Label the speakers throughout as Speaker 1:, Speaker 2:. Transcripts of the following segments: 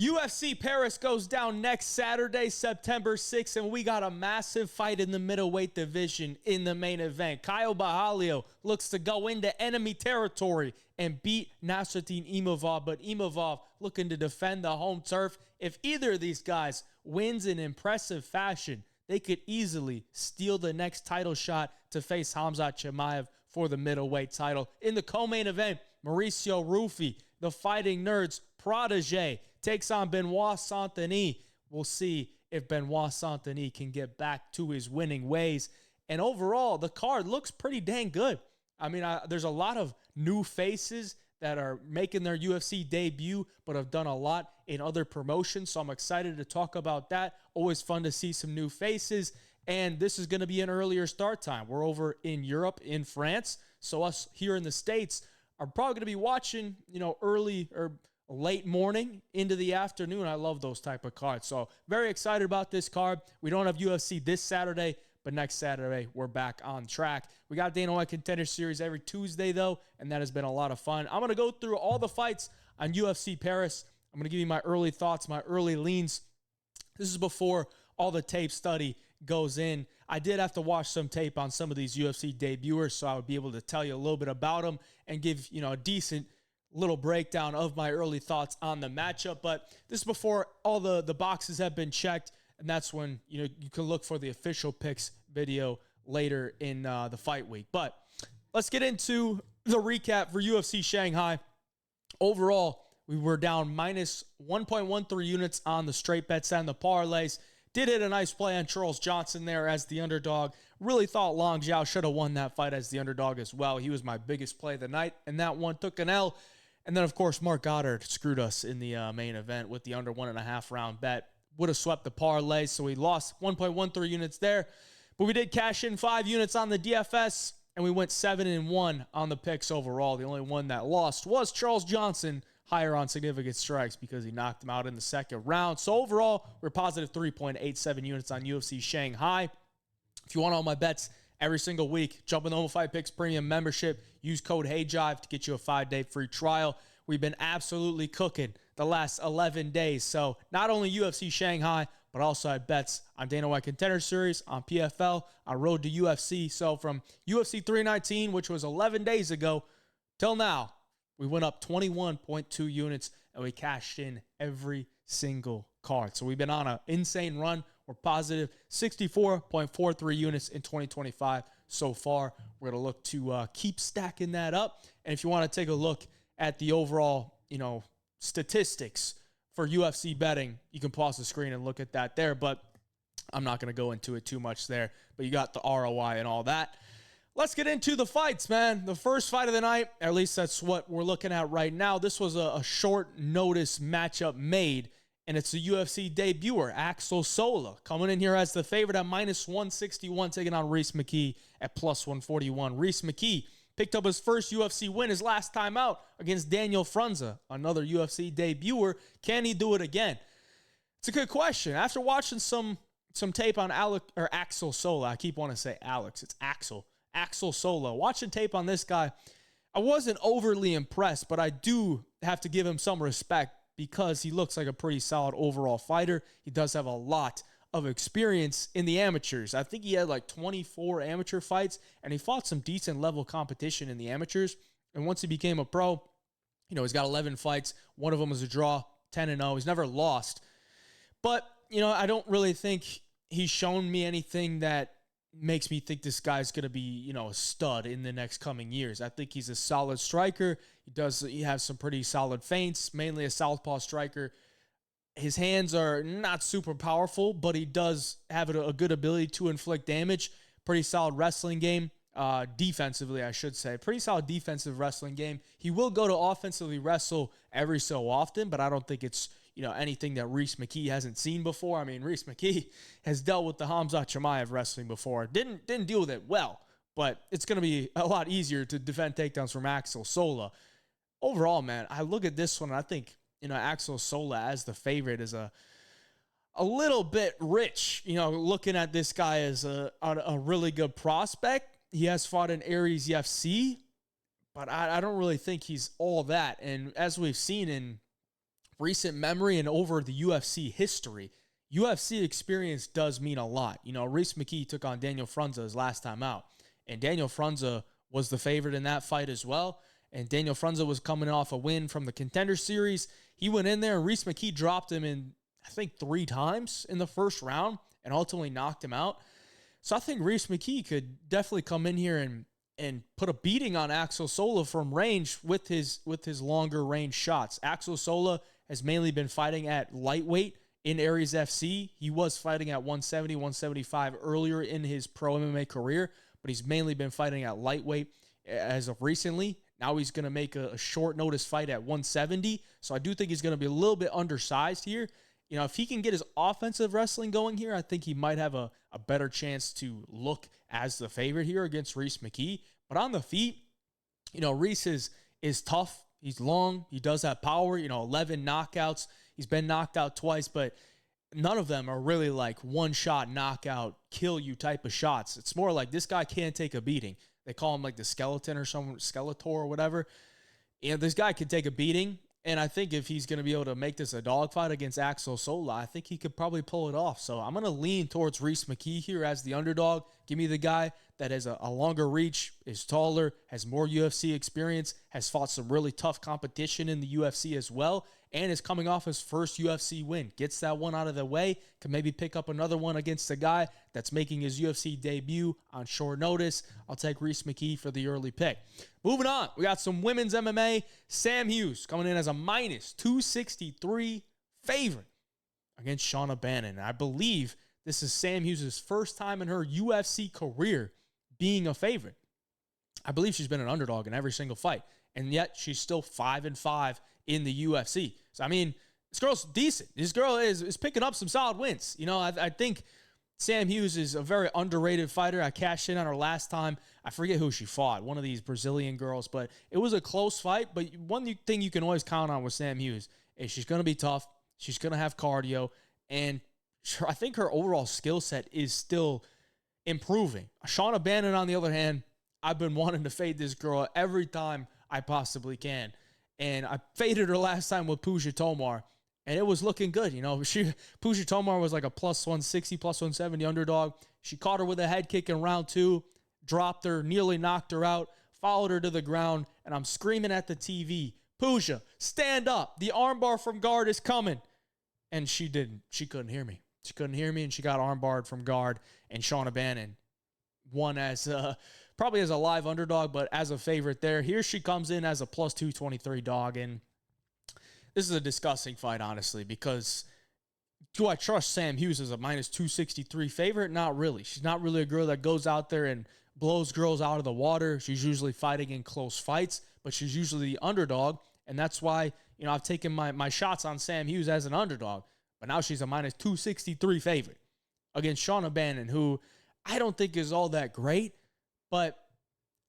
Speaker 1: UFC Paris goes down next Saturday, September 6th, and we got a massive fight in the middleweight division in the main event. Borralho looks to go into enemy territory and beat Nasruddin Imavov, but Imavov looking to defend the home turf. If either of these guys wins in impressive fashion, they could easily steal the next title shot to face Khamzat Chimaev for the middleweight title. In the co-main event, Mauricio Ruffy, the Fighting Nerds protege, takes on Benoit Saint-Denis. We'll see if Benoit Saint-Denis can get back to his winning ways. And overall, the card looks pretty dang good. I mean, there's a lot of new faces that are making their UFC debut, but have done a lot in other promotions. So I'm excited to talk about that. Always fun to see some new faces. And this is going to be an earlier start time. We're over in Europe, in France. So us here in the States are probably going to be watching, early or late morning into the afternoon. I love those type of cards. So very excited about this card. We don't have UFC this Saturday, but next Saturday, we're back on track. We got Dana White Contender Series every Tuesday, though, and that has been a lot of fun. I'm going to go through all the fights on UFC Paris. I'm going to give you my early thoughts, my early leans. This is before all the tape study goes in. I did have to watch some tape on some of these UFC debuters, so I would be able to tell you a little bit about them and give, a decent little breakdown of my early thoughts on the matchup. But this is before all the boxes have been checked. And that's when, you can look for the official picks video later in the fight week. But let's get into the recap for UFC Shanghai. Overall, we were down minus 1.13 units on the straight bets and the parlays. Did hit a nice play on Charles Johnson there as the underdog. Really thought Long Zhao should have won that fight as the underdog as well. He was my biggest play of the night, and that one took an L. And then, of course, Mark Goddard screwed us in the main event with the under 1.5 round bet. Would have swept the parlay, so we lost 1.13 units there. But we did cash in 5 units on the DFS, and we went 7-1 on the picks overall. The only one that lost was Charles Johnson, higher on significant strikes because he knocked him out in the second round. So overall, we're positive 3.87 units on UFC Shanghai. If you want all my bets every single week, jump in the Home Fight Picks Premium membership. Use code HeyJive to get you a 5-day free trial. We've been absolutely cooking the last 11 days. So not only UFC Shanghai, but also had bets on Dana White Contender Series, on PFL, on Road to UFC. So from UFC 319, which was 11 days ago, till now, we went up 21.2 units, and we cashed in every single card. So we've been on an insane run. We're positive 64.43 units in 2025 so far. We're going to look to keep stacking that up. And if you want to take a look at the overall, statistics for UFC betting, you can pause the screen and look at that there. But I'm not going to go into it too much there. But you got the ROI and all that. Let's get into the fights, man. The first fight of the night, at least that's what we're looking at right now. This was a short notice matchup made, and it's a UFC debuter, Axel Sola, coming in here as the favorite at minus 161, taking on McKee at plus 141. McKee picked up his first UFC win his last time out against Daniel Frunza, another UFC debuter. Can he do it again? It's a good question. After watching some tape on Axel Sola, I keep wanting to say Alex, it's Axel Sola. Watching tape on this guy, I wasn't overly impressed, but I do have to give him some respect because he looks like a pretty solid overall fighter. He does have a lot of experience in the amateurs. I think he had like 24 amateur fights, and he fought some decent level competition in the amateurs. And once he became a pro, he's got 11 fights. One of them was a draw, 10-0. He's never lost. But, I don't really think he's shown me anything that makes me think this guy's going to be, a stud in the next coming years. I think he's a solid striker. He has some pretty solid feints, mainly a southpaw striker. His hands are not super powerful, but he does have a good ability to inflict damage. Pretty solid wrestling game. Defensively, I should say. Pretty solid defensive wrestling game. He will go to offensively wrestle every so often, but I don't think it's, anything that McKee hasn't seen before. I mean, McKee has dealt with the Khamzat Chimaev wrestling before. Didn't deal with it well, but it's going to be a lot easier to defend takedowns from Axel Sola. Overall, man, I look at this one and I think, Axel Sola as the favorite is a little bit rich, looking at this guy as a really good prospect. He has fought in Aries UFC, but I don't really think he's all that. And as we've seen in recent memory and over the UFC history, UFC experience does mean a lot. You know, Reese McKee took on Daniel Frunza his last time out, and Daniel Frunza was the favorite in that fight as well. And Daniel Frunza was coming off a win from the Contender Series. He went in there, and Reese McKee dropped him in, I think, 3 times in the first round and ultimately knocked him out. So I think Reese McKee could definitely come in here and put a beating on Axel Sola from range with his longer range shots. Axel Sola has mainly been fighting at lightweight in Aries FC. He was fighting at 170, 175 earlier in his pro MMA career, but he's mainly been fighting at lightweight as of recently. Now he's going to make a short notice fight at 170. So I do think he's going to be a little bit undersized here. You know, if he can get his offensive wrestling going here, I think he might have a better chance to look as the favorite here against Reese McKee. But on the feet, you know, Reese is tough. He's long. He does have power. You know, 11 knockouts. He's been knocked out twice, but none of them are really like one-shot knockout, kill you type of shots. It's more like this guy can't take a beating. They call him like the skeleton or some Skeletor or whatever. And this guy could take a beating. And I think if he's going to be able to make this a dogfight against Axel Sola, I think he could probably pull it off. So I'm going to lean towards Reese McKee here as the underdog. Give me the guy that has a longer reach, is taller, has more UFC experience, has fought some really tough competition in the UFC as well, and is coming off his first UFC win. Gets that one out of the way, can maybe pick up another one against a guy that's making his UFC debut on short notice. I'll take Reese McKee for the early pick. Moving on, we got some women's MMA. Sam Hughes coming in as a minus 263 favorite against Shauna Bannon. I believe this is Sam Hughes' first time in her UFC career being a favorite. I believe she's been an underdog in every single fight, and yet she's still 5-5 in the UFC. So, I mean, this girl's decent. This girl is picking up some solid wins. You know, I think Sam Hughes is a very underrated fighter. I cashed in on her last time. I forget who she fought, one of these Brazilian girls, but it was a close fight. But one thing you can always count on with Sam Hughes is she's going to be tough. She's going to have cardio, and I think her overall skill set is still improving. Shauna Bannon, on the other hand, I've been wanting to fade this girl every time I possibly can. And I faded her last time with Puja Tomar, and it was looking good. You know, Puja Tomar was like a plus 160, plus 170 underdog. She caught her with a head kick in round 2, dropped her, nearly knocked her out, followed her to the ground, and I'm screaming at the TV, Puja, stand up. The armbar from guard is coming. And she didn't. She couldn't hear me. She couldn't hear me, and she got armbarred from guard, and Shauna Bannon won as probably as a live underdog, but as a favorite there. Here she comes in as a plus 223 dog, and this is a disgusting fight, honestly, because do I trust Sam Hughes as a minus 263 favorite? Not really. She's not really a girl that goes out there and blows girls out of the water. She's usually fighting in close fights, but she's usually the underdog, and that's why, you know, I've taken my shots on Sam Hughes as an underdog, but now she's a minus 263 favorite against Shauna Bannon, who I don't think is all that great, but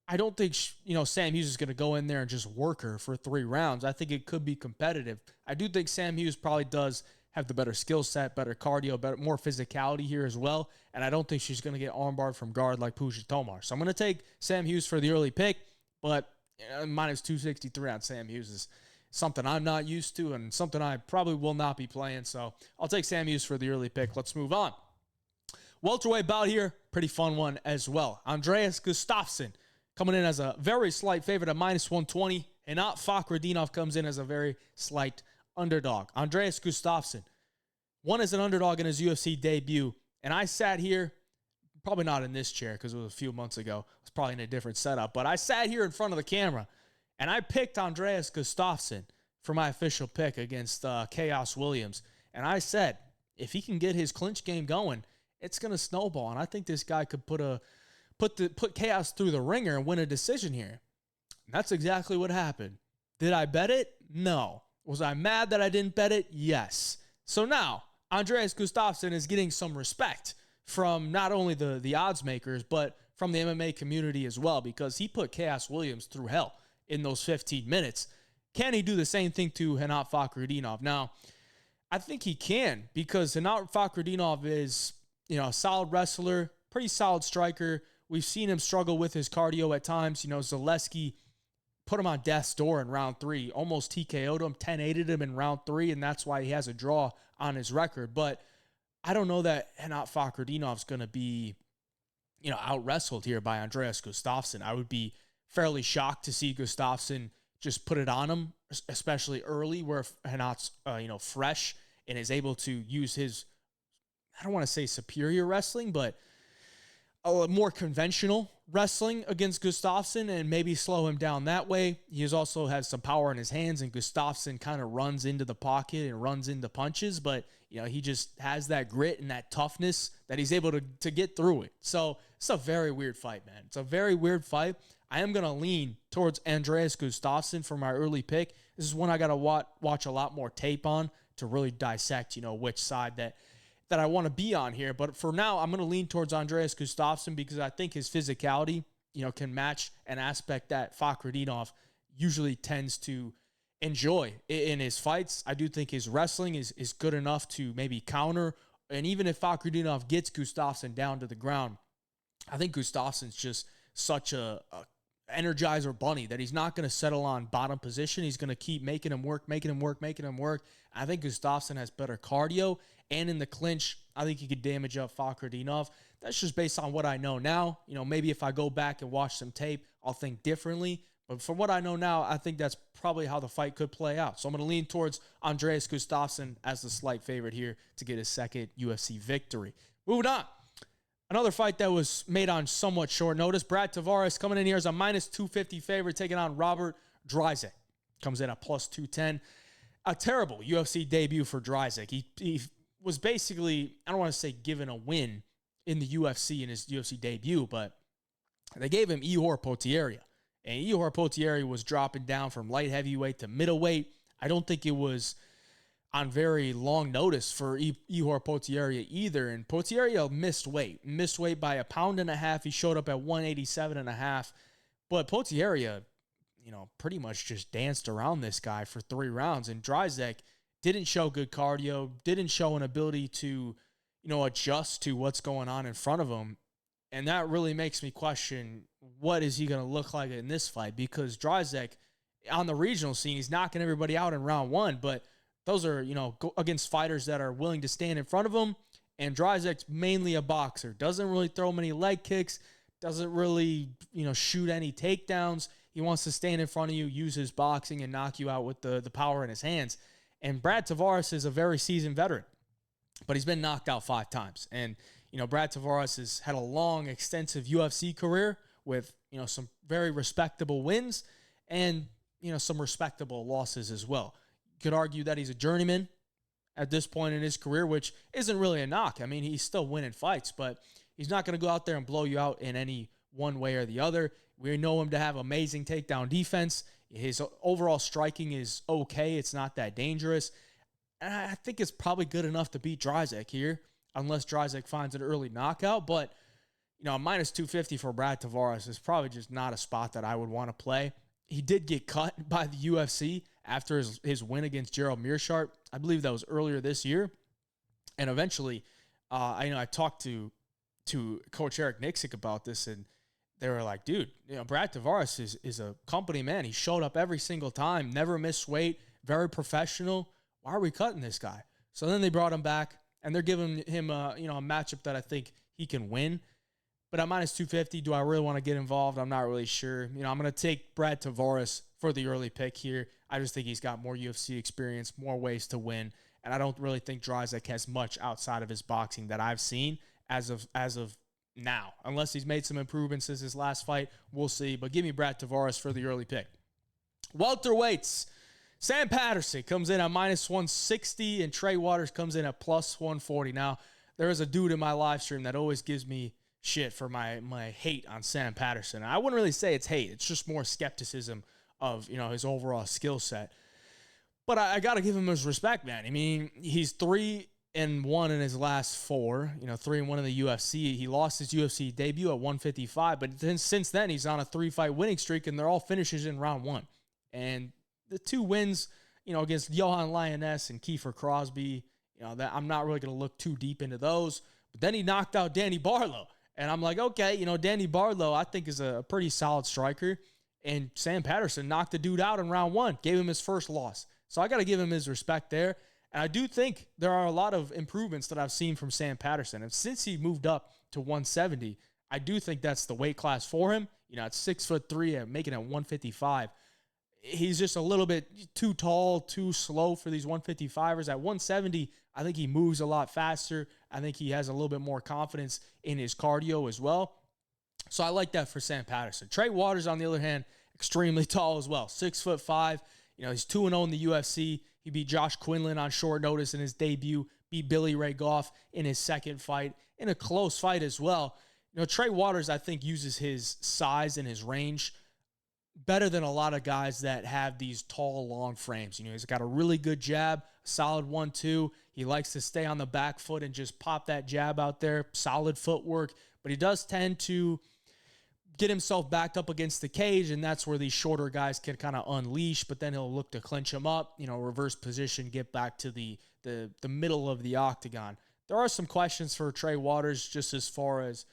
Speaker 1: I don't think, Sam Hughes is going to go in there and just work her for 3 rounds. I think it could be competitive. I do think Sam Hughes probably does have the better skill set, better cardio, more physicality here as well, and I don't think she's going to get armbarred from guard like Puja Tomar. So I'm going to take Sam Hughes for the early pick, but minus 263 on Sam Hughes is something I'm not used to and something I probably will not be playing. So I'll take Sam Hughes for the early pick. Let's move on. Welterweight bout here, pretty fun one as well. Andreas Gustafsson coming in as a very slight favorite at minus 120, and not Fakhretdinov comes in as a very slight underdog. Andreas Gustafsson won as an underdog in his UFC debut, and I sat here, probably not in this chair because it was a few months ago. It was probably in a different setup, but I sat here in front of the camera, and I picked Andreas Gustafsson for my official pick against Chaos Williams, and I said, if he can get his clinch game going, it's going to snowball, and I think this guy could put Chaos through the ringer and win a decision here. And that's exactly what happened. Did I bet it? No. Was I mad that I didn't bet it? Yes. So now, Andreas Gustafsson is getting some respect from not only the odds makers, but from the MMA community as well, because he put Chaos Williams through hell in those 15 minutes. Can he do the same thing to Hanat Fakhretdinov? Now, I think he can, because Hanat Fakhretdinov is, a solid wrestler, pretty solid striker. We've seen him struggle with his cardio at times. Zaleski put him on death's door in round 3, almost TKO'd him, 10-8'd him in round 3, and that's why he has a draw on his record. But I don't know that Fakhretdinov's going to be, out wrestled here by Andreas Gustafsson. I would be fairly shocked to see Gustafsson just put it on him, especially early where Hanat's, fresh and is able to use his, I don't want to say superior wrestling, but a more conventional wrestling against Gustafsson and maybe slow him down that way. He also has some power in his hands, and Gustafsson kind of runs into the pocket and runs into punches, but he just has that grit and that toughness that he's able to get through it. So it's a very weird fight, man. It's a very weird fight. I am going to lean towards Andreas Gustafsson for my early pick. This is one I got to watch a lot more tape on to really dissect, which side that I want to be on here. But for now, I'm going to lean towards Andreas Gustafsson because I think his physicality, can match an aspect that Fakhretdinov usually tends to enjoy in his fights. I do think his wrestling is good enough to maybe counter. And even if Fakhretdinov gets Gustafsson down to the ground, I think Gustafsson's just such a Energizer bunny that he's not going to settle on bottom position. He's going to keep making him work. I think Gustafsson has better cardio, and in the clinch, I think he could damage up Fakhretdinov. That's just based on what I know now. Maybe if I go back and watch some tape, I'll think differently. But from what I know now, I think that's probably how the fight could play out. So I'm going to lean towards Andreas Gustafsson as the slight favorite here to get his second UFC victory. Moving on. Another fight that was made on somewhat short notice. Brad Tavares coming in here as a minus 250 favorite, taking on Robert Bryczek. Comes in at plus 210. A terrible UFC debut for Bryczek. He was basically, I don't want to say given a win in the UFC in his UFC debut, but they gave him Ihor Potieria. And Ihor Potieria was dropping down from light heavyweight to middleweight. I don't think it was on very long notice for Ihor Potieria either. And Potieria missed weight by 1.5 pounds. He showed up at 187.5. But Potieria, pretty much just danced around this guy for 3 rounds. And Bryczek didn't show good cardio, didn't show an ability to, adjust to what's going on in front of him. And that really makes me question, what is he going to look like in this fight? Because Bryczek, on the regional scene, he's knocking everybody out in round 1, but those are, against fighters that are willing to stand in front of him. And Bryczek's mainly a boxer. Doesn't really throw many leg kicks. Doesn't really, shoot any takedowns. He wants to stand in front of you, use his boxing, and knock you out with the power in his hands. And Brad Tavares is a very seasoned veteran, but he's been knocked out 5 times. And, Brad Tavares has had a long, extensive UFC career with, some very respectable wins and, some respectable losses as well. Could argue that he's a journeyman at this point in his career, which isn't really a knock. I mean, he's still winning fights, but he's not going to go out there and blow you out in any one way or the other. We know him to have amazing takedown defense. His overall striking is okay. It's not that dangerous. And I think it's probably good enough to beat Bryczek here, unless Bryczek finds an early knockout. But, a minus 250 for Brad Tavares is probably just not a spot that I would want to play. He did get cut by the UFC after his win against Gerald Meerschaert. I believe that was earlier this year. And eventually, I talked to Coach Eric Nixick about this, and they were like, dude, Brad Tavares is a company man. He showed up every single time, never missed weight, very professional. Why are we cutting this guy? So then they brought him back, and they're giving him a matchup that I think he can win. But at minus 250, do I really want to get involved? I'm not really sure. I'm going to take Brad Tavares for the early pick here. I just think he's got more UFC experience, more ways to win, and I don't really think Bryczek has much outside of his boxing that I've seen as of now. Unless he's made some improvements since his last fight, we'll see. But give me Brad Tavares for the early pick. Welterweights. Sam Patterson comes in at minus 160, and Trey Waters comes in at plus 140. Now, there is a dude in my live stream that always gives me shit for my hate on Sam Patterson. I wouldn't really say it's hate. It's just more skepticism of, his overall skill set. But I got to give him his respect, man. I mean, he's 3-1 in his last 4, 3-1 in the UFC. He lost his UFC debut at 155, but then since then he's on a 3-fight winning streak, and they're all finishes in round 1. And the 2 wins, against Johan Lioness and Kiefer Crosby, that I'm not really going to look too deep into those. But then he knocked out Danny Barlow. And I'm like, okay, Danny Barlow, I think, is a pretty solid striker. And Sam Patterson knocked the dude out in round 1, gave him his first loss. So I got to give him his respect there. And I do think there are a lot of improvements that I've seen from Sam Patterson. And since he moved up to 170, I do think that's the weight class for him. At 6'3", making it 155. He's just a little bit too tall, too slow for these 155ers. At 170, I think he moves a lot faster. I think he has a little bit more confidence in his cardio as well. So I like that for Sam Patterson. Trey Waters, on the other hand, extremely tall as well. 6'5". He's 2-0 in the UFC. He beat Josh Quinlan on short notice in his debut, beat Billy Ray Goff in his second fight, in a close fight as well. Trey Waters, I think, uses his size and his range better than a lot of guys that have these tall, long frames. He's got a really good jab, solid 1-2. He likes to stay on the back foot and just pop that jab out there, solid footwork. But he does tend to get himself backed up against the cage, and that's where these shorter guys can kind of unleash, but then he'll look to clinch him up, reverse position, get back to the middle of the octagon. There are some questions for Trey Waters just as far as,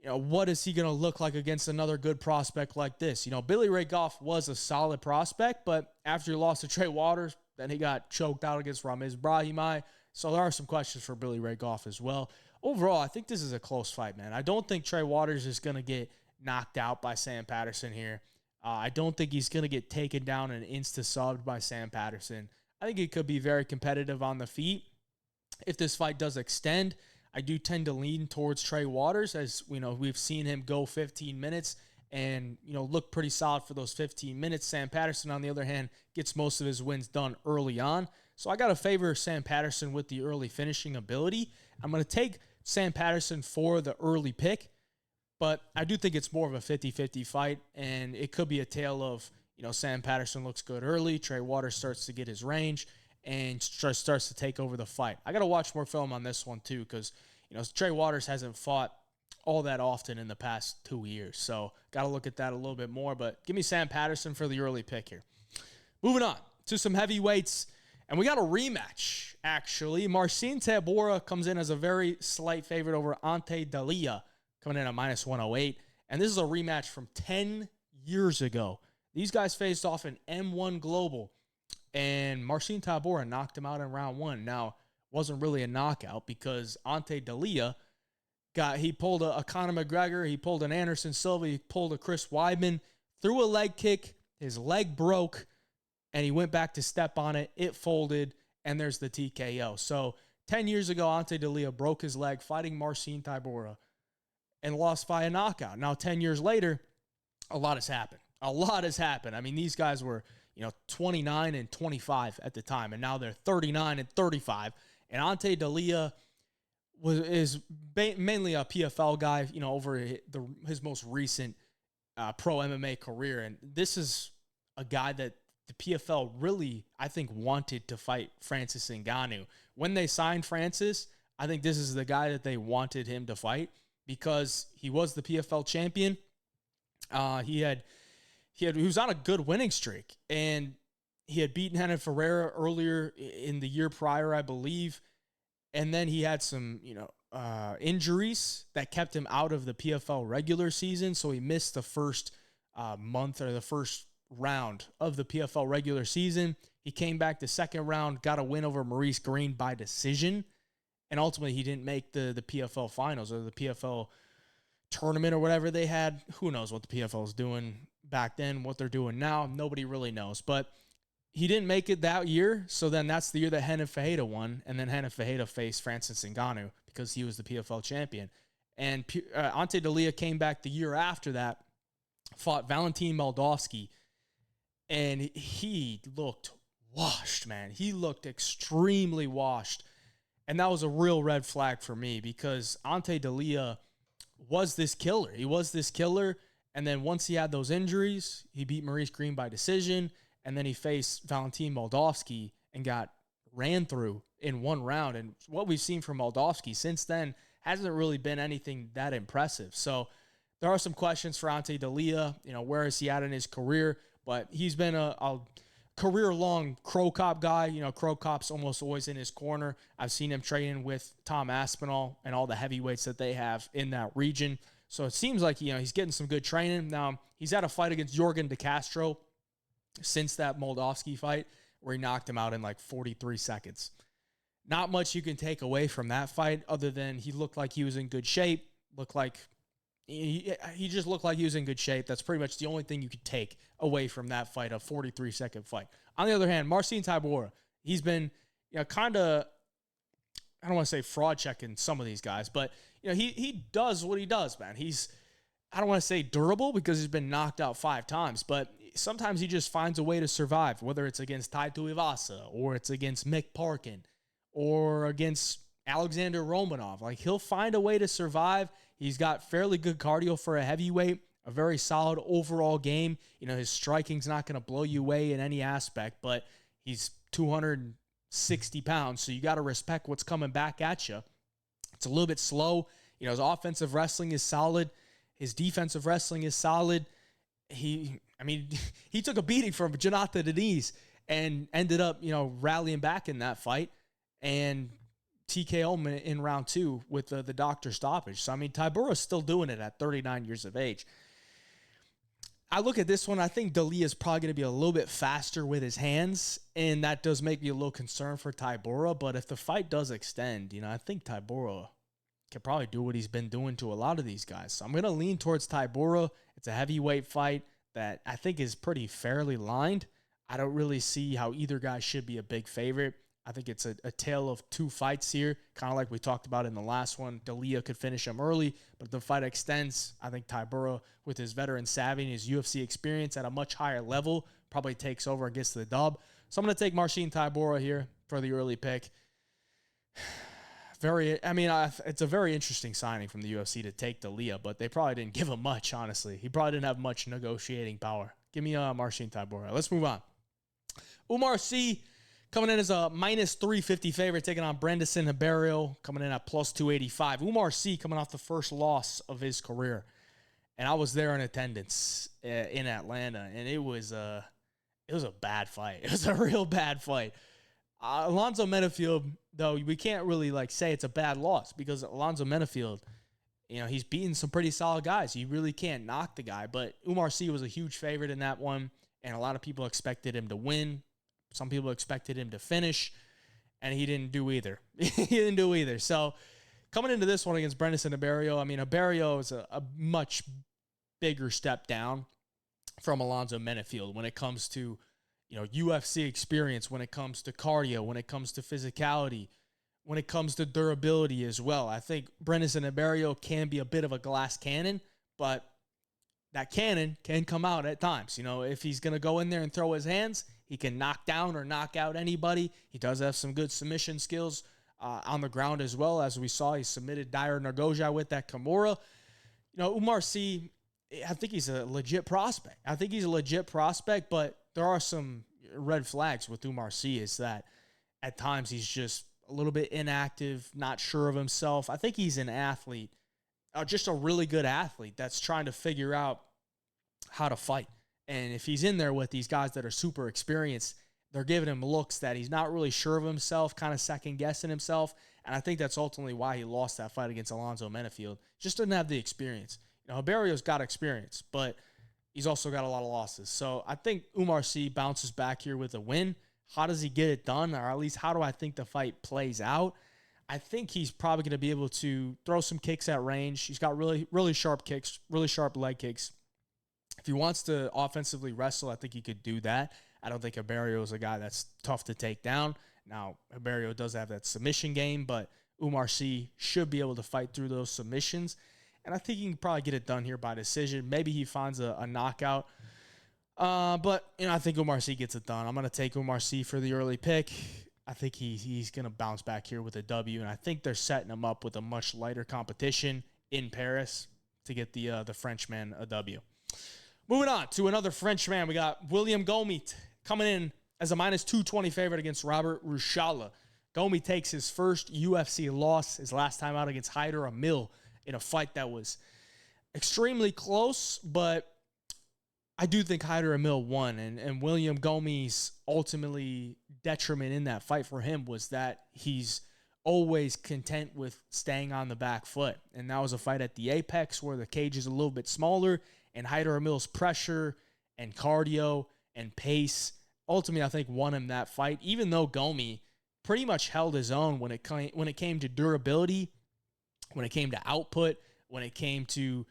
Speaker 1: what is he going to look like against another good prospect like this? Billy Ray Goff was a solid prospect, but after he lost to Trey Waters, then he got choked out against Ramiz Brahimaj. So there are some questions for Billy Ray Goff as well. Overall, I think this is a close fight, man. I don't think Trey Waters is going to get knocked out by Sam Patterson here. I don't think he's going to get taken down and insta-subbed by Sam Patterson. I think it could be very competitive on the feet. If this fight does extend, I do tend to lean towards Trey Waters, as we've seen him go 15 minutes and look pretty solid for those 15 minutes. Sam Patterson, on the other hand, gets most of his wins done early on. So I got to favor Sam Patterson with the early finishing ability. I'm going to take Sam Patterson for the early pick, but I do think it's more of a 50-50 fight, and it could be a tale of, Sam Patterson looks good early, Trey Waters starts to get his range, and starts to take over the fight. I got to watch more film on this one too, because Trey Waters hasn't fought all that often in the past 2 years, so got to look at that a little bit more. But give me Sam Patterson for the early pick here. Moving on to some heavyweights, and we got a rematch actually. Marcin Tybura comes in as a very slight favorite over Ante Delija, coming in at -108, and this is a rematch from 10 years ago. These guys faced off in M1 Global, and Marcin Tybura knocked him out in round 1. Now, wasn't really a knockout because Ante Delija he pulled a Conor McGregor, he pulled an Anderson Silva, he pulled a Chris Weidman, threw a leg kick, his leg broke, and he went back to step on it. It folded, and there's the TKO. So 10 years ago, Ante Delija broke his leg fighting Marcin Tybura and lost via knockout. Now, 10 years later, a lot has happened. A lot has happened. I mean, these guys were, 29 and 25 at the time, and now they're 39 and 35. And Ante Delija is mainly a PFL guy, over his most recent pro MMA career. And this is a guy that the PFL really, I think, wanted to fight Francis Ngannou. When they signed Francis, I think this is the guy that they wanted him to fight because he was the PFL champion. He was on a good winning streak, and he had beaten Renan Ferreira earlier in the year prior, I believe. And then he had some, injuries that kept him out of the PFL regular season. So he missed the first month or the first round of the PFL regular season. He came back the second round, got a win over Maurice Green by decision. And ultimately he didn't make the PFL finals or the PFL tournament or whatever they had. Who knows what the PFL is doing back then, what they're doing now. Nobody really knows. But he didn't make it that year, so then that's the year that Renan Ferreira won, and then Renan Ferreira faced Francis Ngannou because he was the PFL champion. And Ante Delija came back the year after that, fought Valentin Moldavsky, and he looked washed, man. He looked extremely washed, and that was a real red flag for me because Ante Delija was this killer. He was this killer, and then once he had those injuries, he beat Maurice Green by decision, and then he faced Valentin Moldavsky and got ran through in one round. And what we've seen from Moldavsky since then hasn't really been anything that impressive. So there are some questions for Ante Delija. Where is he at in his career? But he's been a career-long Crow Cop guy. Crow Cop's almost always in his corner. I've seen him training with Tom Aspinall and all the heavyweights that they have in that region. So it seems like, he's getting some good training. Now, he's had a fight against Jorgen De Castro since that Moldovsky fight where he knocked him out in like 43 seconds. Not much you can take away from that fight other than he looked like he was in good shape, he just looked like he was in good shape. That's pretty much the only thing you could take away from that fight, a 43-second fight. On the other hand, Marcin Tybura, he's been kind of, I don't want to say fraud checking some of these guys, but he does what he does, man. I don't want to say durable because he's been knocked out 5 times, but sometimes he just finds a way to survive, whether it's against Tai Tuivasa or it's against Mick Parkin or against Alexander Romanov. Like, he'll find a way to survive. He's got fairly good cardio for a heavyweight, a very solid overall game. His striking's not going to blow you away in any aspect, but he's 260 pounds, so you got to respect what's coming back at you. It's a little bit slow. His offensive wrestling is solid. His defensive wrestling is solid. He took a beating from Jonathan Denis and ended up, rallying back in that fight and TKO him in round 2 with the doctor stoppage. So, Tybura's still doing it at 39 years of age. I look at this one, I think Delija is probably going to be a little bit faster with his hands, and that does make me a little concerned for Tybura. But if the fight does extend, I think Tybura can probably do what he's been doing to a lot of these guys. So I'm going to lean towards Tybura. It's a heavyweight fight that I think is pretty fairly lined. I don't really see how either guy should be a big favorite. I think it's a tale of 2 fights here, kind of like we talked about in the last one. Delija could finish him early, but if the fight extends, I think Tybura, with his veteran savvy and his UFC experience at a much higher level, probably takes over and gets the dub. So I'm going to take Marcin Tybura here for the early pick. It's a very interesting signing from the UFC to take Delija, but they probably didn't give him much, honestly. He probably didn't have much negotiating power. Give me Marcin Tybura. Let's move on. Umar C. coming in as a minus 350 favorite, taking on Brandon Ribiero, coming in at plus 285. Umar C. coming off the first loss of his career. And I was there in attendance in Atlanta, and it was a bad fight. It was a real bad fight. Alonzo Menafield, though, we can't really say it's a bad loss because Alonzo Menafield, he's beaten some pretty solid guys. You really can't knock the guy, but Umar C. was a huge favorite in that one, and a lot of people expected him to win. Some people expected him to finish, and he didn't do either. He didn't do either. So coming into this one against Brandon Ribiero, Ribiero is a much bigger step down from Alonzo Menafield when it comes to UFC experience, when it comes to cardio, when it comes to physicality, when it comes to durability as well. I think Brandon Ribiero can be a bit of a glass cannon, but that cannon can come out at times. If he's going to go in there and throw his hands, he can knock down or knock out anybody. He does have some good submission skills on the ground as well. As we saw, he submitted Dyer Nagoja with that Kimura. Umar C., I think he's a legit prospect. But there are some red flags with Umar C. is that at times he's just a little bit inactive, not sure of himself. I think he's an athlete, just a really good athlete that's trying to figure out how to fight. And if he's in there with these guys that are super experienced, they're giving him looks that he's not really sure of himself, kind of second-guessing himself. And I think that's ultimately why he lost that fight against Alonzo Menafield. Just didn't have the experience. Ribero's got experience, but he's also got a lot of losses. So I think Umar C. bounces back here with a win. How does he get it done? Or at least how do I think the fight plays out? I think he's probably going to be able to throw some kicks at range. He's got really, really sharp kicks, really sharp leg kicks. If he wants to offensively wrestle, I think he could do that. I don't think Ribiero is a guy that's tough to take down. Now, Ribiero does have that submission game, but Umar C. should be able to fight through those submissions. And I think he can probably get it done here by decision. Maybe he finds a knockout. But I think Umar C. gets it done. I'm going to take Umar C. for the early pick. I think he's going to bounce back here with a W. And I think they're setting him up with a much lighter competition in Paris to get the Frenchman a W. Moving on to another Frenchman. We got William Gomis coming in as a minus 220 favorite against Robert Ruchala. Gomis takes his first UFC loss, his last time out against Hyder Amil, in a fight that was extremely close, but I do think Hyder Amil won, and William Gomis' ultimately detriment in that fight for him was that he's always content with staying on the back foot. And that was a fight at the Apex where the cage is a little bit smaller, and Haider Emil's pressure and cardio and pace ultimately, I think, won him that fight, even though Gomi pretty much held his own when it came to durability, when it came to output, when it came to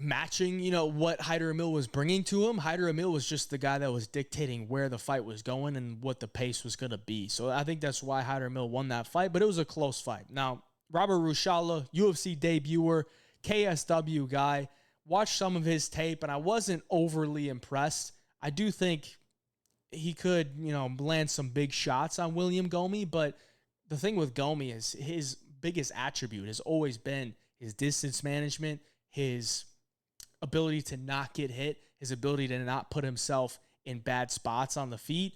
Speaker 1: matching, what Haider Emil was bringing to him. Haider Emil was just the guy that was dictating where the fight was going and what the pace was going to be. So I think that's why Haider Emil won that fight, but it was a close fight. Now, Robert Ruchala, UFC debuter, KSW guy, watched some of his tape, and I wasn't overly impressed. I do think he could, land some big shots on William Gomis, but the thing with Gomis is his biggest attribute has always been his distance management, his ability to not get hit, his ability to not put himself in bad spots on the feet.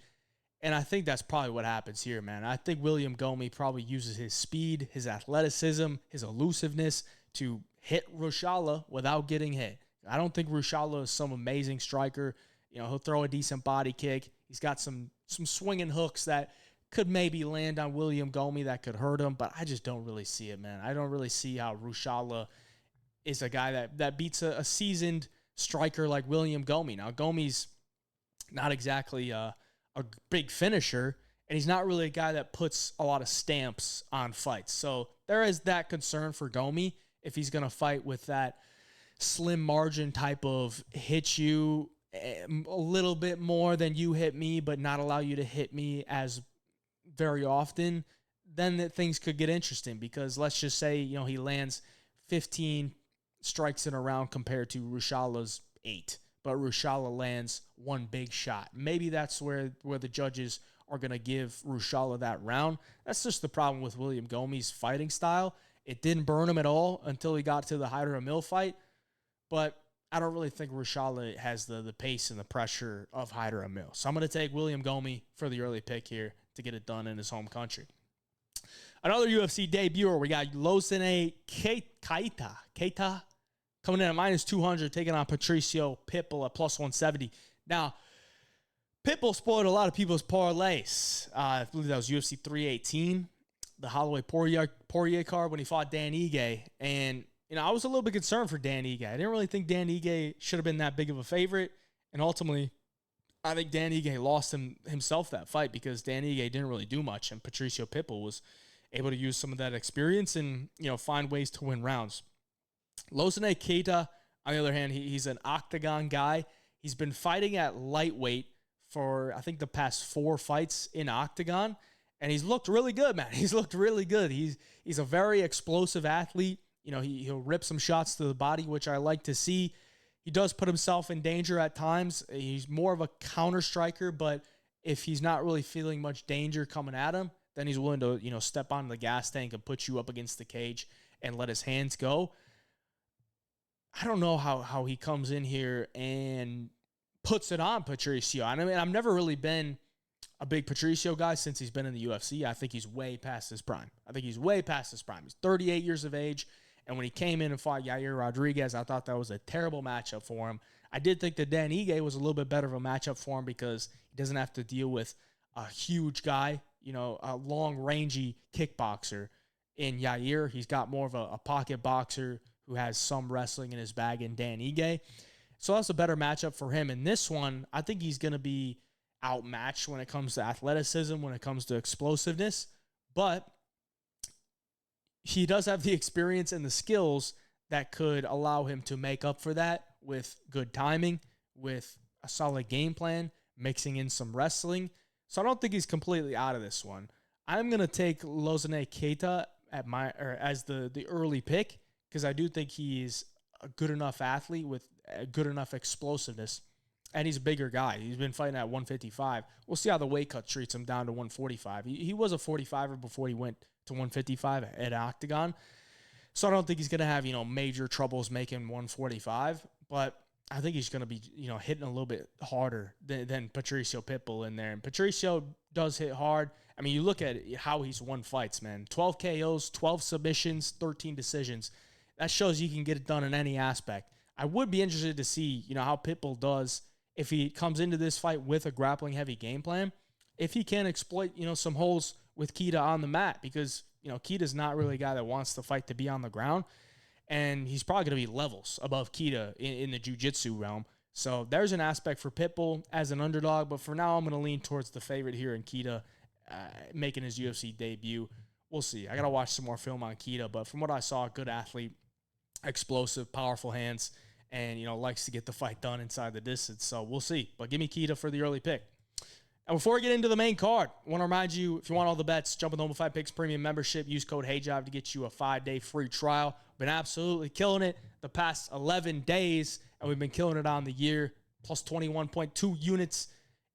Speaker 1: And I think that's probably what happens here, man. I think William Gomis probably uses his speed, his athleticism, his elusiveness to hit Ruchala without getting hit. I don't think Ruchala is some amazing striker. He'll throw a decent body kick. He's got some swinging hooks that could maybe land on William Gomis that could hurt him, but I just don't really see it, man. I don't really see how Ruchala is a guy that beats a seasoned striker like William Gomis. Now, Gomis not exactly a big finisher, and he's not really a guy that puts a lot of stamps on fights. So there is that concern for Gomis if he's going to fight with that slim margin type of hit you a little bit more than you hit me, but not allow you to hit me as very often, then things could get interesting, because let's just say, he lands 15 strikes in a round compared to Ruchala's 8, but Ruchala lands one big shot. Maybe that's where the judges are going to give Ruchala that round. That's just the problem with William Gomis' fighting style. It didn't burn him at all until he got to the Haider Emil fight, but I don't really think Ruchala has the pace and the pressure of Haider Emil. So I'm going to take William Gomis for the early pick here to get it done in his home country. Another UFC debuter, we got Losene Keita coming in at -200, taking on Patricio Pitbull at +170. Now, Pitbull spoiled a lot of people's parlays. I believe that was UFC 318, the Holloway Poirier card when he fought Dan Ige. And, I was a little bit concerned for Dan Ige. I didn't really think Dan Ige should have been that big of a favorite. And ultimately, I think Dan Ige lost himself that fight because Dan Ige didn't really do much. And Patricio Pitbull was able to use some of that experience and, find ways to win rounds. Losene Keita, on the other hand, he's an octagon guy. He's been fighting at lightweight for, I think, the past 4 fights in octagon, and he's looked really good, man. He's looked really good. He's a very explosive athlete. He'll rip some shots to the body, which I like to see. He does put himself in danger at times. He's more of a counter striker, but if he's not really feeling much danger coming at him, then he's willing to, step on the gas tank and put you up against the cage and let his hands go. I don't know how he comes in here and puts it on Patricio. I mean, I've never really been a big Patricio guy since he's been in the UFC. I think he's way past his prime. He's 38 years of age. And when he came in and fought Yair Rodriguez, I thought that was a terrible matchup for him. I did think that Dan Ige was a little bit better of a matchup for him because he doesn't have to deal with a huge guy, a long, rangy kickboxer in Yair. He's got more of a pocket boxer who has some wrestling in his bag in Dan Ige. So that's a better matchup for him. In this one, I think he's going to be outmatched when it comes to athleticism, when it comes to explosiveness. But he does have the experience and the skills that could allow him to make up for that with good timing, with a solid game plan, mixing in some wrestling. So I don't think he's completely out of this one. I'm going to take Losene Keita as the early pick because I do think he's a good enough athlete with a good enough explosiveness, and he's a bigger guy. He's been fighting at 155. We'll see how the weight cut treats him down to 145. He was a 45er before he went to 155 at Octagon. So I don't think he's going to have, major troubles making 145, but I think he's going to be, hitting a little bit harder than Patricio Pitbull in there. And Patricio does hit hard. I mean, you look at how he's won fights, man. 12 KOs, 12 submissions, 13 decisions. That shows you can get it done in any aspect. I would be interested to see, how Pitbull does if he comes into this fight with a grappling heavy game plan. If he can exploit, some holes with Keita on the mat because, Keita's not really a guy that wants the fight to be on the ground. And he's probably going to be levels above Keita in the jiu-jitsu realm. So there's an aspect for Pitbull as an underdog. But for now, I'm going to lean towards the favorite here in Keita making his UFC debut. We'll see. I got to watch some more film on Keita. But from what I saw, good athlete, explosive, powerful hands, and, likes to get the fight done inside the distance. So we'll see. But give me Keita for the early pick. And before we get into the main card, I want to remind you, if you want all the bets, jump on the Home 5 Picks Premium membership. Use code HeyJive to get you a 5-day free trial. Been absolutely killing it the past 11 days, and we've been killing it on the year. Plus 21.2 units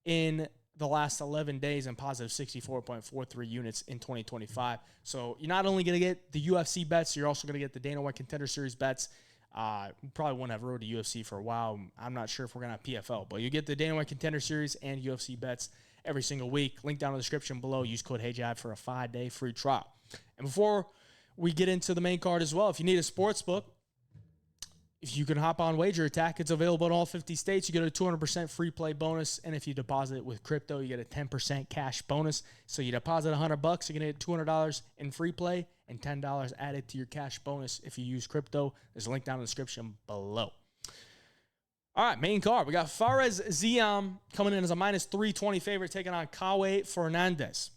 Speaker 1: in the last 11 days and positive 64.43 units in 2025. So you're not only going to get the UFC bets, you're also going to get the Dana White Contender Series bets. We probably won't have road to UFC for a while. I'm not sure if we're going to have PFL, but you get the Dana White Contender Series and UFC bets every single week. Link down in the description below. Use code HeyJive for a 5-day free trial. And before we get into the main card as well, if you need a sports book, if you can hop on Wager Attack, it's available in all 50 states. You get a 200% free play bonus, and if you deposit with crypto, you get a 10% cash bonus. So you deposit $100, you're going to get $200 in free play and $10 added to your cash bonus if you use crypto. There's a link down in the description below. All right, main card. We got Fares Ziam coming in as a minus 320 favorite, taking on Kawe Fernandes.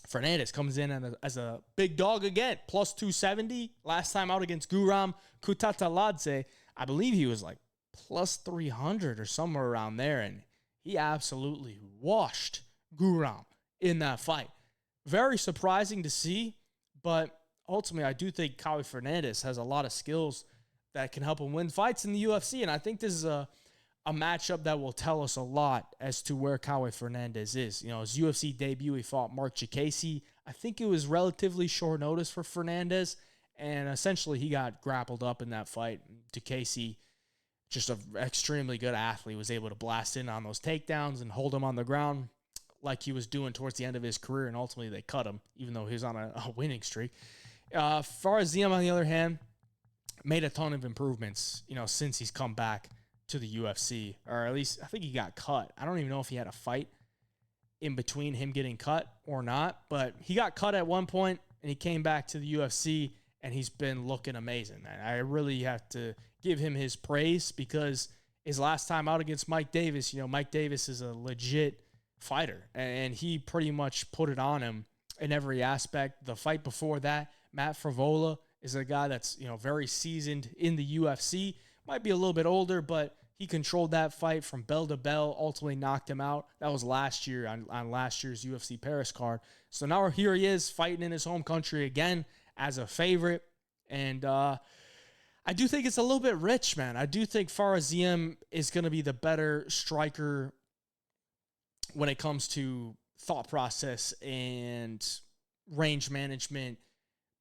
Speaker 1: Fernandes comes in as a big dog again, plus 270. Last time out against Guram Kutataladze, I believe he was like plus 300 or somewhere around there, and he absolutely washed Guram in that fight. Very surprising to see, but ultimately I do think Kawe Fernandes has a lot of skills that can help him win fights in the UFC, and I think this is a matchup that will tell us a lot as to where Kawe Fernandes is. His UFC debut, he fought Mark Chikasi. I think it was relatively short notice for Fernandes, and essentially he got grappled up in that fight. Chikasi, just an extremely good athlete, was able to blast in on those takedowns and hold him on the ground like he was doing towards the end of his career, and ultimately they cut him, even though he was on a winning streak. Fares Ziam, on the other hand, made a ton of improvements, since he's come back to the UFC, or at least I think he got cut. I don't even know if he had a fight in between him getting cut or not, but he got cut at one point and he came back to the UFC and he's been looking amazing. And I really have to give him his praise because his last time out against Mike Davis, Mike Davis is a legit fighter and he pretty much put it on him in every aspect. The fight before that, Matt Frivola is a guy that's, very seasoned in the UFC. Might be a little bit older, but he controlled that fight from bell to bell, ultimately knocked him out. That was last year on last year's UFC Paris card. So now here he is fighting in his home country again as a favorite. And I do think it's a little bit rich, man. I do think Fares Ziam is going to be the better striker when it comes to thought process and range management.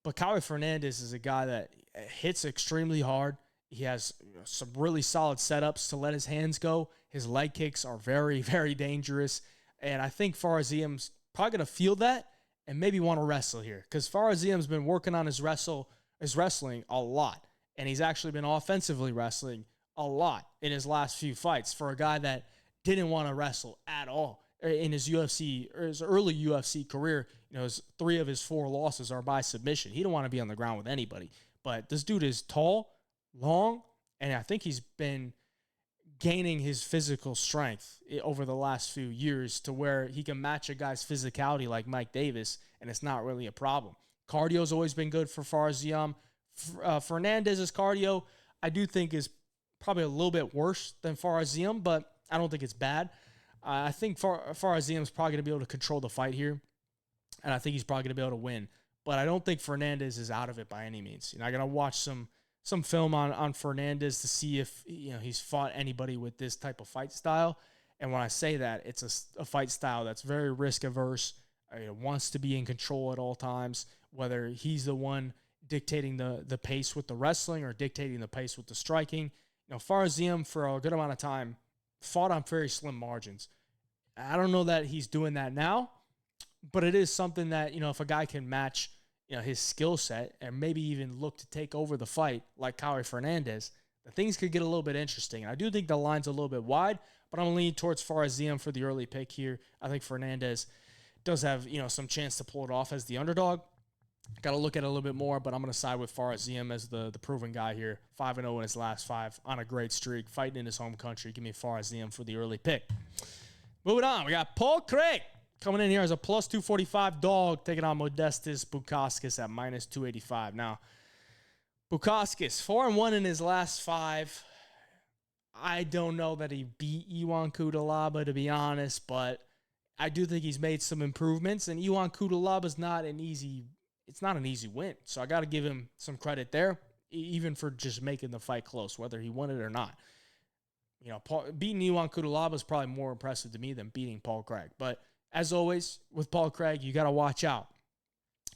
Speaker 1: But Kawe Fernandes is a guy that hits extremely hard. He has some really solid setups to let his hands go. His leg kicks are very, very dangerous. And I think Fares Ziam's probably going to feel that and maybe want to wrestle here. Because Fares Ziam's been working on his wrestling a lot. And he's actually been offensively wrestling a lot in his last few fights for a guy that didn't want to wrestle at all in his early UFC career. His 3 of his 4 losses are by submission. He don't want to be on the ground with anybody. But this dude is tall, long, and I think he's been gaining his physical strength over the last few years to where he can match a guy's physicality like Mike Davis, and it's not really a problem. Cardio's always been good for Fares Ziam. Fernandez's cardio, I do think, is probably a little bit worse than Fares Ziam, but I don't think it's bad. I think Fares Ziam's probably going to be able to control the fight here, and I think he's probably going to be able to win. But I don't think Fernandes is out of it by any means. I got to watch some film on Fernandes to see if he's fought anybody with this type of fight style. And when I say that, it's a fight style that's very risk averse, wants to be in control at all times, whether he's the one dictating the pace with the wrestling or dictating the pace with the striking. Fares Ziam for a good amount of time fought on very slim margins. I don't know that he's doing that now, but it is something that, if a guy can match his skill set and maybe even look to take over the fight like Kawe Fernandes, the things could get a little bit interesting. And I do think the line's a little bit wide, but I'm leaning towards Fares Ziam for the early pick here. I think Fernandes does have, some chance to pull it off as the underdog. Got to look at it a little bit more, but I'm going to side with Ziam as the proven guy here. 5-0 in his last 5 on a great streak, fighting in his home country. Give me Ziam for the early pick. Moving on, we got Paul Craig coming in here as a plus 245 dog, taking on Modestas Bukauskas at minus 285. Now, Bukauskas, 4-1 in his last 5. I don't know that he beat Ion Cutelaba, to be honest, but I do think he's made some improvements, and Ion Cutelaba is not an easy win. So I got to give him some credit there, even for just making the fight close, whether he won it or not. Beating Ion Cutelaba is probably more impressive to me than beating Paul Craig. But as always, with Paul Craig, you got to watch out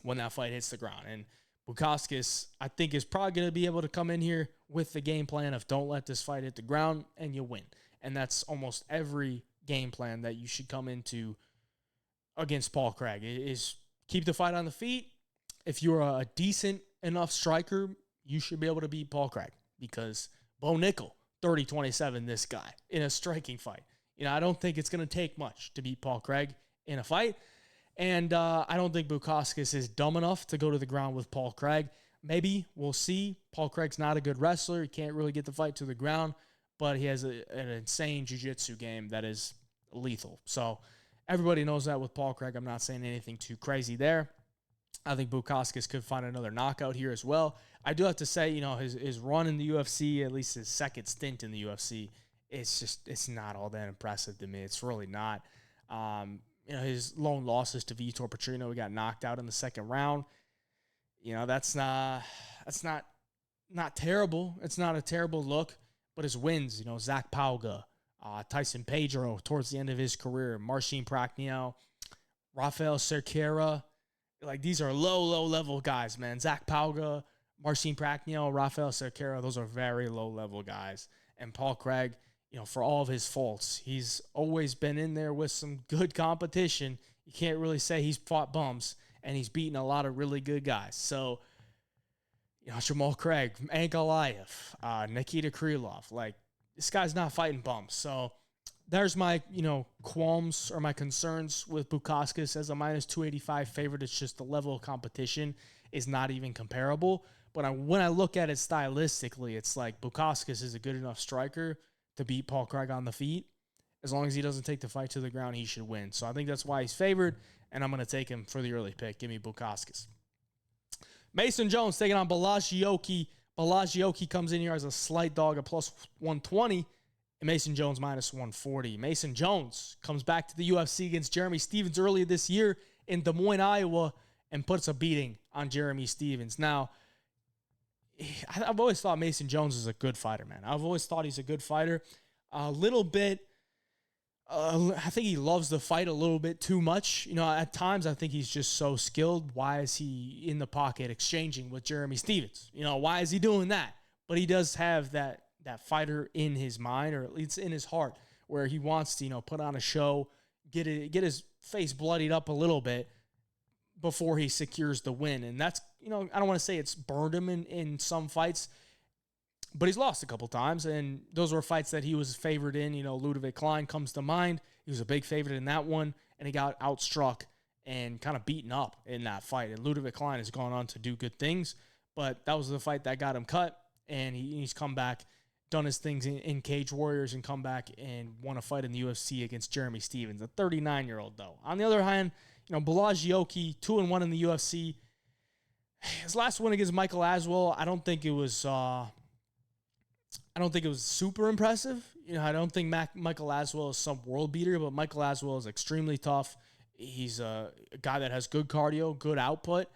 Speaker 1: when that fight hits the ground. And Bukauskas, I think, is probably going to be able to come in here with the game plan of don't let this fight hit the ground and you win. And that's almost every game plan that you should come into against Paul Craig is keep the fight on the feet. If you're a decent enough striker, you should be able to beat Paul Craig because Bo Nickel, 30-27, this guy in a striking fight. I don't think it's going to take much to beat Paul Craig in a fight. And I don't think Bukauskas is dumb enough to go to the ground with Paul Craig. Maybe we'll see. Paul Craig's not a good wrestler. He can't really get the fight to the ground, but he has an insane jiu-jitsu game that is lethal. So everybody knows that with Paul Craig. I'm not saying anything too crazy there. I think Bukauskas could find another knockout here as well. I do have to say, his run in the UFC, at least his second stint in the UFC, it's not all that impressive to me. It's really not. His lone losses to Vitor Petrino, he got knocked out in the second round. That's not terrible. It's not a terrible look, but his wins, Zach Pauga, Tyson Pedro towards the end of his career, Marcin Prachnio, Rafael Cerqueira, these are low level guys, man. Zach Pauga, Marcin Prachnio, Rafael Cerqueira, those are very low level guys. And Paul Craig, for all of his faults, he's always been in there with some good competition. You can't really say he's fought bums, and he's beaten a lot of really good guys. So, Jamal Craig, Ankalaev, Nikita Krylov, this guy's not fighting bums. So there's my, qualms or my concerns with Bukauskas as a minus 285 favorite. It's just the level of competition is not even comparable. But when I look at it stylistically, it's like Bukauskas is a good enough striker to beat Paul Craig on the feet. As long as he doesn't take the fight to the ground, he should win. So I think that's why he's favored, and I'm going to take him for the early pick. Give me Bukauskas. Mason Jones taking on Borralho. Borralho comes in here as a slight dog at plus 120, and Mason Jones minus 140. Mason Jones comes back to the UFC against Jeremy Stephens earlier this year in Des Moines, Iowa, and puts a beating on Jeremy Stephens. Now, I've always thought Mason Jones is a good fighter, man. I've always thought he's a good fighter. A little bit, I think he loves the fight a little bit too much. At times I think he's just so skilled. Why is he in the pocket exchanging with Jeremy Stephens? Why is he doing that? But he does have that fighter in his mind, or at least in his heart, where he wants to, put on a show, get his face bloodied up a little bit before he secures the win. And that's, I don't want to say it's burned him in some fights, but he's lost a couple times, and those were fights that he was favored in. Ludwig Klein comes to mind. He was a big favorite in that one, and he got outstruck and kind of beaten up in that fight. And Ludwig Klein has gone on to do good things, but that was the fight that got him cut, and he's come back, done his things in Cage Warriors, and come back and won a fight in the UFC against Jeremy Stephens, a 39-year-old, though. On the other hand, Borralho, 2-1 in the UFC. His last win against Michael Aswell, I don't think it was super impressive. I don't think Michael Aswell is some world beater, but Michael Aswell is extremely tough. He's a guy that has good cardio, good output,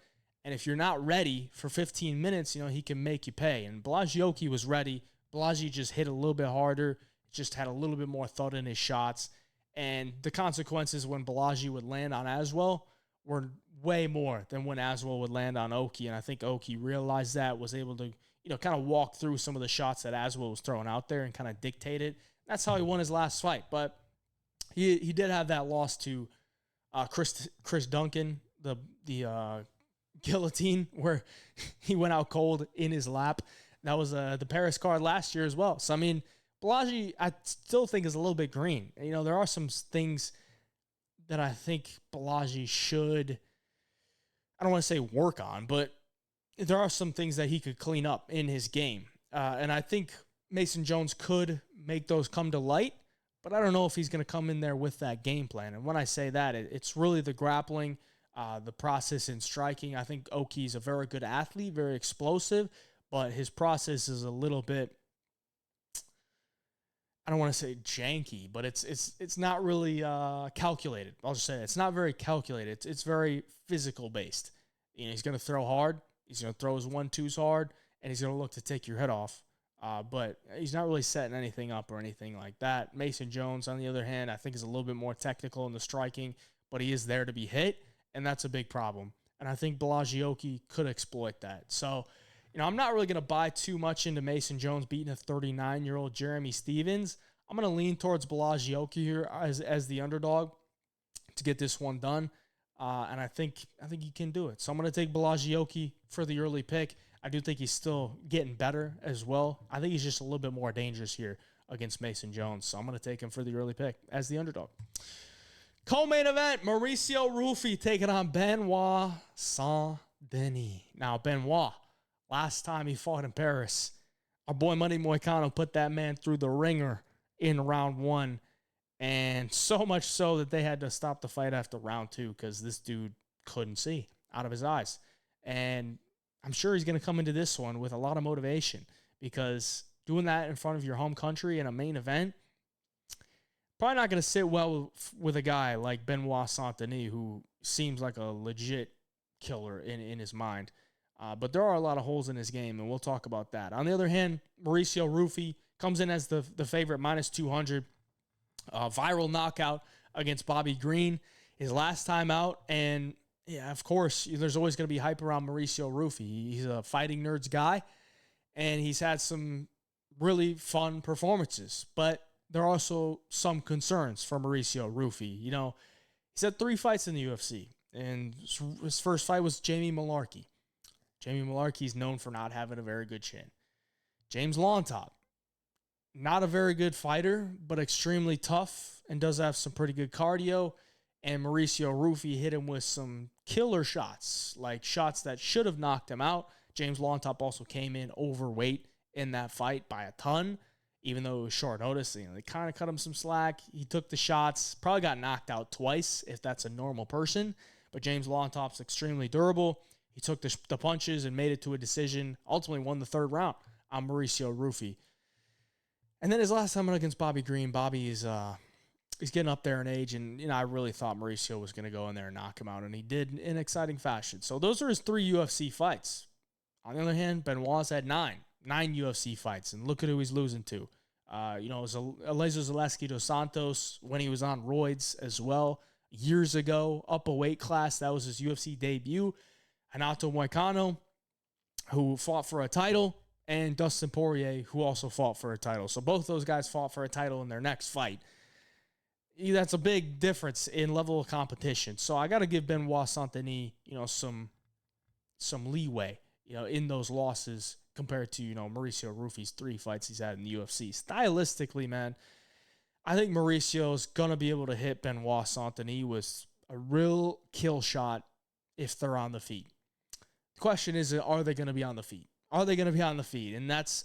Speaker 1: and if you're not ready for 15 minutes, he can make you pay. And Borralho was ready. Borralho just hit a little bit harder, just had a little bit more thud in his shots. And the consequences when Borralho would land on Aswell were way more than when Aswell would land on Oki. And I think Oki realized that, was able to, kind of walk through some of the shots that Aswell was throwing out there and kind of dictate it. That's how he won his last fight. But he did have that loss to Chris Duncan, the guillotine, where he went out cold in his lap. That was the Paris card last year as well. So, Borralho, I still think is a little bit green. There are some things that I think Borralho should, I don't want to say work on, but there are some things that he could clean up in his game. And I think Mason Jones could make those come to light, but I don't know if he's going to come in there with that game plan. And when I say that, it's really the grappling, the process in striking. I think Oki's a very good athlete, very explosive, but his process is a little bit, I don't want to say janky, but it's not really calculated. I'll just say it's not very calculated. It's very physical based. You know, he's going to throw hard. He's going to throw his 1-2s hard, and he's going to look to take your head off. But he's not really setting anything up or anything like that. Mason Jones, on the other hand, I think is a little bit more technical in the striking, but he is there to be hit, and that's a big problem. And I think Borralho could exploit that. So, you know, I'm not really going to buy too much into Mason Jones beating a 39-year-old Jeremy Stephens. I'm going to lean towards Borralho here as the underdog to get this one done. And I think he can do it. So I'm going to take Borralho for the early pick. I do think he's still getting better as well. I think he's just a little bit more dangerous here against Mason Jones. So I'm going to take him for the early pick as the underdog. Co-main event, Mauricio Ruffy taking on Benoit Saint-Denis. Now, Benoit, last time he fought in Paris, our boy Money Moicano put that man through the ringer in round 1. And so much so that they had to stop the fight after round 2 because this dude couldn't see out of his eyes. And I'm sure he's going to come into this one with a lot of motivation because doing that in front of your home country in a main event, probably not going to sit well with a guy like Benoit Saint-Denis, who seems like a legit killer in his mind. But there are a lot of holes in his game, and we'll talk about that. On the other hand, Mauricio Ruffy comes in as the favorite, minus 200. Viral knockout against Bobby Green his last time out. And, yeah, of course, there's always going to be hype around Mauricio Ruffy. He's a fighting nerds guy, and he's had some really fun performances. But there are also some concerns for Mauricio Ruffy. You know, he's had 3 fights in the UFC, and his first fight was Jamie Mullarkey. Jamie Mullarkey's known for not having a very good chin. James Longtop, not a very good fighter, but extremely tough and does have some pretty good cardio. And Mauricio Ruffy hit him with some killer shots, like shots that should have knocked him out. James Longtop also came in overweight in that fight by a ton, even though it was short notice. You know, they kind of cut him some slack. He took the shots, probably got knocked out twice if that's a normal person. But James Longtop's extremely durable. He took the punches and made it to a decision, ultimately won the 3rd round on Mauricio Ruffy. And then his last time out against Bobby Green, Bobby is he's getting up there in age, and you know I really thought Mauricio was going to go in there and knock him out, and he did in exciting fashion. So those are his 3 UFC fights. On the other hand, Benoit's had 9 UFC fights, and look at who he's losing to. You know, it was Alejo Zaleski dos Santos when he was on roids as well years ago, up a weight class. That was his UFC debut. Renato Moicano, who fought for a title, and Dustin Poirier, who also fought for a title. So both those guys fought for a title in their next fight. That's a big difference in level of competition. So I got to give Benoit Saint-Denis, you know, some leeway, you know, in those losses compared to, you know, Mauricio Ruffy's 3 fights he's had in the UFC. Stylistically, man, I think Mauricio is going to be able to hit Benoit Saint-Denis with a real kill shot if they're on the feet. The question is, are they going to be on the feet? Are they going to be on the feet? And that's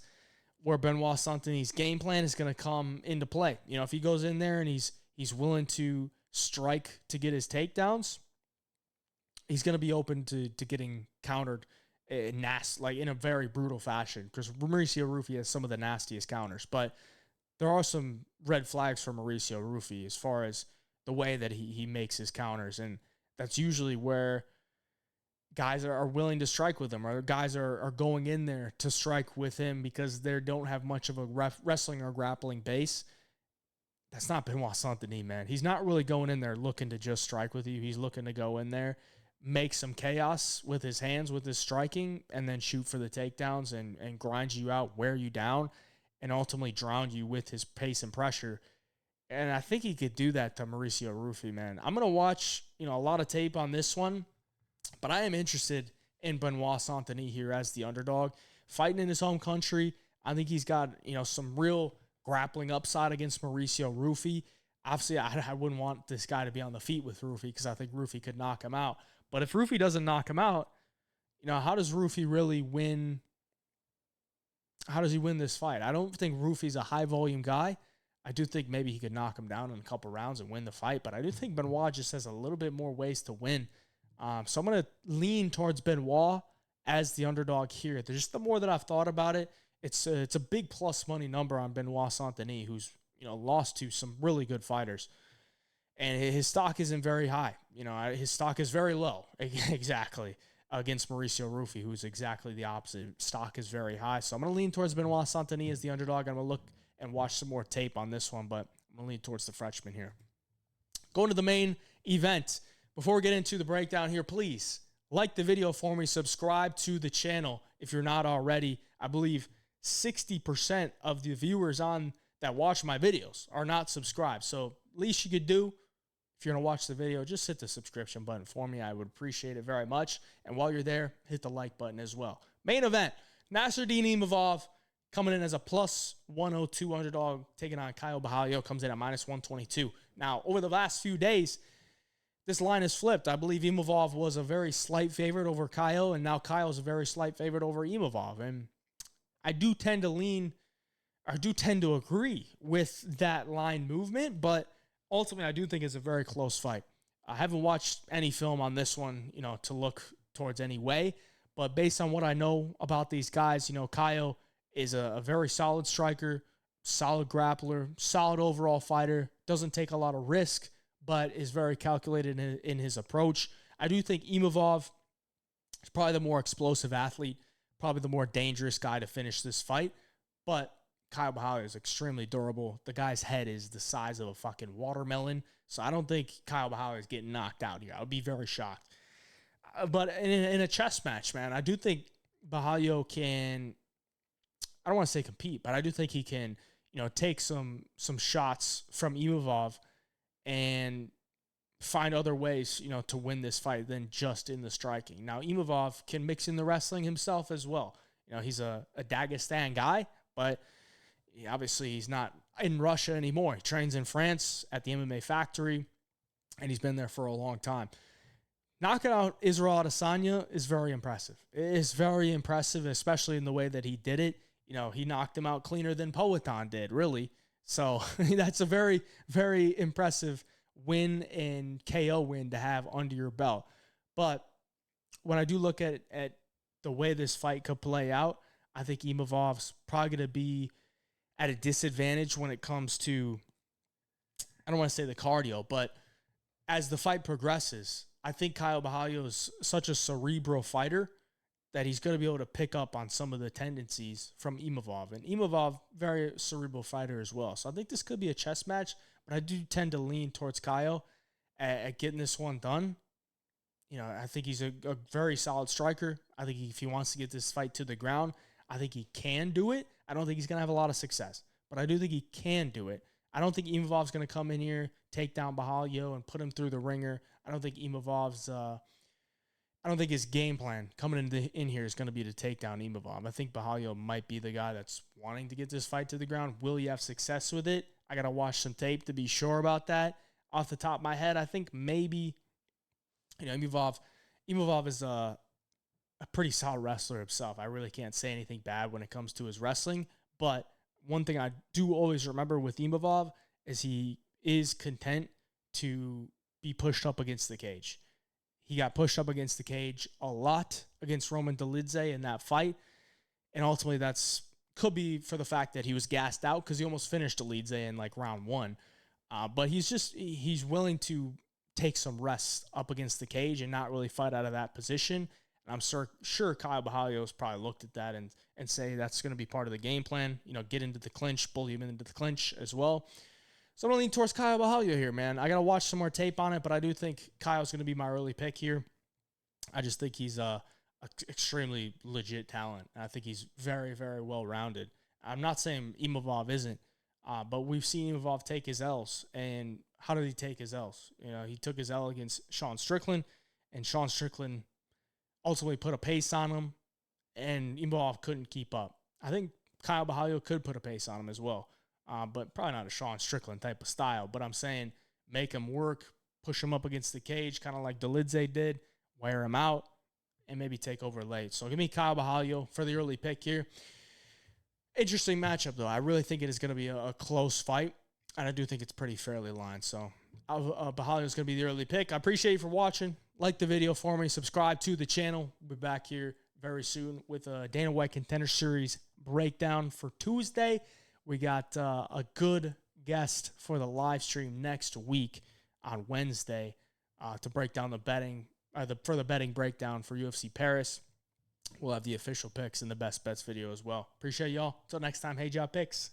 Speaker 1: where Benoit Saint-Denis' game plan is going to come into play. You know, if he goes in there and he's willing to strike to get his takedowns, he's going to be open to getting countered in a very brutal fashion, because Mauricio Ruffy has some of the nastiest counters. But there are some red flags for Mauricio Ruffy as far as the way that he makes his counters, and that's usually where guys are willing to strike with him, or guys are going in there to strike with him because they don't have much of a wrestling or grappling base. That's not Benoit Saint-Denis, man. He's not really going in there looking to just strike with you. He's looking to go in there, make some chaos with his hands, with his striking, and then shoot for the takedowns and grind you out, wear you down, and ultimately drown you with his pace and pressure. And I think he could do that to Mauricio Ruffy, man. I'm going to watch, you know, a lot of tape on this one, but I am interested in Benoit Saint-Denis here as the underdog. Fighting in his home country, I think he's got, you know, some real grappling upside against Mauricio Ruffy. Obviously, I wouldn't want this guy to be on the feet with Ruffy because I think Ruffy could knock him out. But if Ruffy doesn't knock him out, how does Ruffy really win? How does he win this fight? I don't think Ruffy's a high-volume guy. I do think maybe he could knock him down in a couple rounds and win the fight, but I do think Benoit just has a little bit more ways to win. So I'm going to lean towards Benoit as the underdog here. Just the more that I've thought about it, it's a big plus money number on Benoit Saint-Denis, who's lost to some really good fighters, and his stock isn't very high. His stock is very low. Exactly. Against Mauricio Ruffy, who's exactly the opposite. Stock is very high. So I'm going to lean towards Benoit Saint-Denis as the underdog. I'm going to look and watch some more tape on this one, but I'm going to lean towards the freshman here. Going to the main event. Before we get into the breakdown here, please like the video for me. Subscribe to the channel if you're not already. I believe 60% of the viewers that watch my videos are not subscribed. So least you could do, if you're going to watch the video, just hit the subscription button for me. I would appreciate it very much. And while you're there, hit the like button as well. Main event, Nasruddin Imavov coming in as a plus 102 underdog, taking on Caio Borralho, comes in at minus 122. Now, over the last few days, this line has flipped. I believe Imavov was a very slight favorite over Caio, and now Caio's a very slight favorite over Imavov. And I do tend to agree with that line movement, but ultimately, I do think it's a very close fight. I haven't watched any film on this one, to look towards any way. But based on what I know about these guys, Caio is a very solid striker, solid grappler, solid overall fighter, doesn't take a lot of risk, but is very calculated in his approach. I do think Imavov is probably the more explosive athlete, probably the more dangerous guy to finish this fight. But Caio Borralho is extremely durable. The guy's head is the size of a fucking watermelon. So I don't think Caio Borralho is getting knocked out here. I would be very shocked. But in a chess match, man, I do think Borralho can, I don't want to say compete, but I do think he can, take some shots from Imavov and find other ways, to win this fight than just in the striking. Now, Imavov can mix in the wrestling himself as well. He's a Dagestan guy, but obviously he's not in Russia anymore. He trains in France at the MMA factory, and he's been there for a long time. Knocking out Israel Adesanya is very impressive. It is very impressive, especially in the way that he did it. He knocked him out cleaner than Poatan did, really. So that's a very, very impressive win and KO win to have under your belt. But when I do look at the way this fight could play out, I think Imavov's probably going to be at a disadvantage when it comes to, I don't want to say the cardio, but as the fight progresses, I think Caio Borralho is such a cerebral fighter that he's going to be able to pick up on some of the tendencies from Imavov. And Imavov, very cerebral fighter as well. So I think this could be a chess match, but I do tend to lean towards Caio at getting this one done. I think he's a very solid striker. I think if he wants to get this fight to the ground, I think he can do it. I don't think he's going to have a lot of success, but I do think he can do it. I don't think Imavov's going to come in here, take down Borralho, and put him through the ringer. I don't think I don't think his game plan coming in here is going to be to take down Imavov. I think Borralho might be the guy that's wanting to get this fight to the ground. Will he have success with it? I got to watch some tape to be sure about that. Off the top of my head, I think maybe, Imavov is a pretty solid wrestler himself. I really can't say anything bad when it comes to his wrestling. But one thing I do always remember with Imavov is he is content to be pushed up against the cage. He got pushed up against the cage a lot against Roman Dolidze in that fight. And ultimately could be for the fact that he was gassed out because he almost finished Dolidze in round one. But he's willing to take some rest up against the cage and not really fight out of that position. And I'm sure Caio Borralho's probably looked at that and say that's going to be part of the game plan. Get into the clinch, bully him into the clinch as well. So I'm going to lean towards Caio Borralho here, man. I got to watch some more tape on it, but I do think Caio's going to be my early pick here. I just think he's a extremely legit talent. I think he's very, very well-rounded. I'm not saying Imavov isn't, but we've seen Imavov take his L's. And how did he take his L's? He took his L against Sean Strickland, and Sean Strickland ultimately put a pace on him, and Imavov couldn't keep up. I think Caio Borralho could put a pace on him as well. but probably not a Sean Strickland type of style. But I'm saying make him work, push him up against the cage, kind of like Delija did, wear him out, and maybe take over late. So give me Kyle Borralho for the early pick here. Interesting matchup, though. I really think it is going to be a close fight, and I do think it's pretty fairly lined. So Borralho is going to be the early pick. I appreciate you for watching. Like the video for me. Subscribe to the channel. We'll be back here very soon with a Dana White Contender Series breakdown for Tuesday. We got a good guest for the live stream next week on Wednesday to break down the betting, for the betting breakdown for UFC Paris. We'll have the official picks and the best bets video as well. Appreciate y'all. Until next time, hey, job picks.